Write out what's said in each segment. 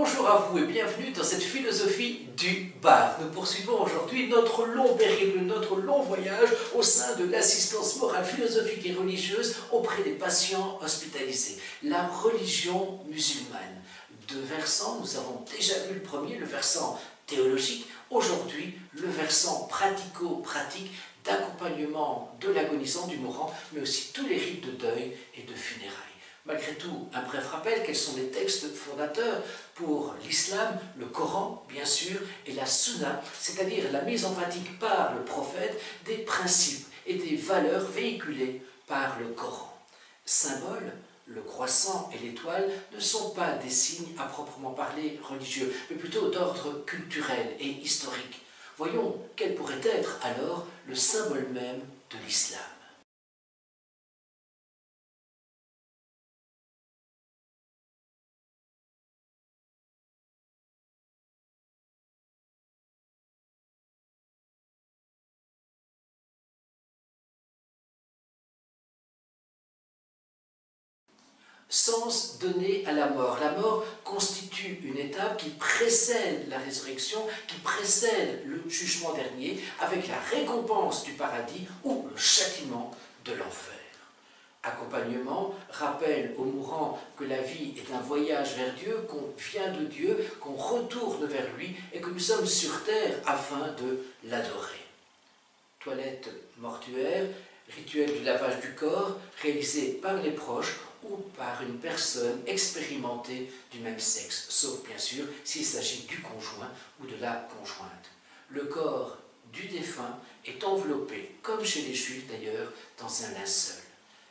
Bonjour à vous et bienvenue dans cette philosophie du bar. Nous poursuivons aujourd'hui notre long périple, notre long voyage au sein de l'assistance morale, philosophique et religieuse auprès des patients hospitalisés. La religion musulmane. Deux versants, nous avons déjà vu le premier, le versant théologique. Aujourd'hui, le versant pratico-pratique d'accompagnement de l'agonisant, du mourant, mais aussi tous les rites de deuil et de funérailles. Malgré tout, un bref rappel, quels sont les textes fondateurs pour l'islam, le Coran, bien sûr, et la Sunna, c'est-à-dire la mise en pratique par le prophète des principes et des valeurs véhiculées par le Coran. Symboles, le croissant et l'étoile ne sont pas des signes à proprement parler religieux, mais plutôt d'ordre culturel et historique. Voyons quel pourrait être alors le symbole même de l'islam. Sens donné à la mort. La mort constitue une étape qui précède la résurrection, qui précède le jugement dernier, avec la récompense du paradis ou le châtiment de l'enfer. Accompagnement, rappel aux mourants que la vie est un voyage vers Dieu, qu'on vient de Dieu, qu'on retourne vers lui et que nous sommes sur terre afin de l'adorer. Toilette mortuaire, rituel du lavage du corps réalisé par les proches ou par une personne expérimentée du même sexe, sauf bien sûr s'il s'agit du conjoint ou de la conjointe. Le corps du défunt est enveloppé, comme chez les juifs d'ailleurs, dans un linceul.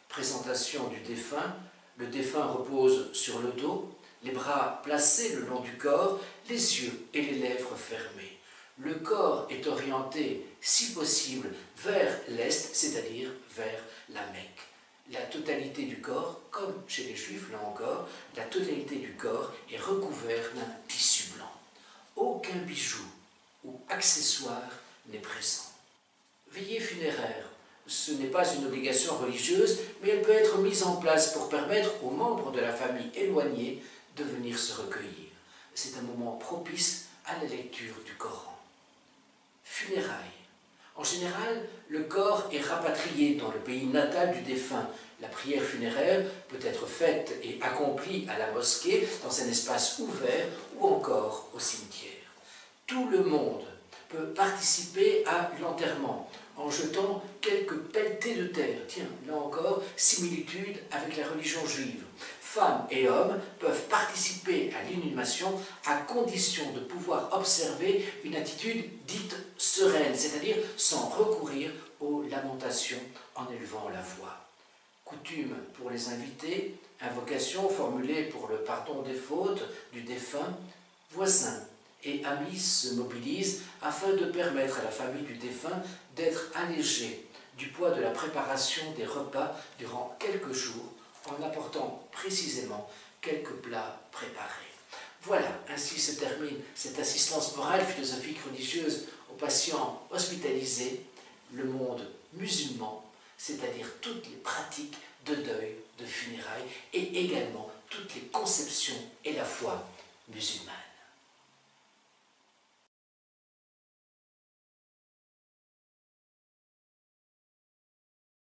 Présentation du défunt, le défunt repose sur le dos, les bras placés le long du corps, les yeux et les lèvres fermées. Le corps est orienté, si possible, vers l'est, c'est-à-dire vers la Mecque. La totalité du corps, comme chez les Juifs, là encore, la totalité du corps est recouverte d'un tissu blanc. Aucun bijou ou accessoire n'est présent. Veillée funéraire, ce n'est pas une obligation religieuse, mais elle peut être mise en place pour permettre aux membres de la famille éloignés de venir se recueillir. C'est un moment propice à la lecture du Coran. Funérailles. En général, le corps est rapatrié dans le pays natal du défunt. La prière funéraire peut être faite et accomplie à la mosquée, dans un espace ouvert ou encore au cimetière. Tout le monde peut participer à l'enterrement en jetant quelques pelletées de terre. Tiens, là encore, similitude avec la religion juive. Femmes et hommes peuvent participer à l'inhumation à condition de pouvoir observer une attitude dite sereine, c'est-à-dire sans recourir aux lamentations en élevant la voix. Coutume pour les invités, invocation formulée pour le pardon des fautes du défunt, voisins et amis se mobilisent afin de permettre à la famille du défunt d'être allégée du poids de la préparation des repas durant quelques jours en apportant précisément quelques plats préparés. Voilà, ainsi se termine cette assistance morale, philosophique, religieuse aux patients hospitalisés, le monde musulman, c'est-à-dire toutes les pratiques de deuil, de funérailles et également toutes les conceptions et la foi musulmane.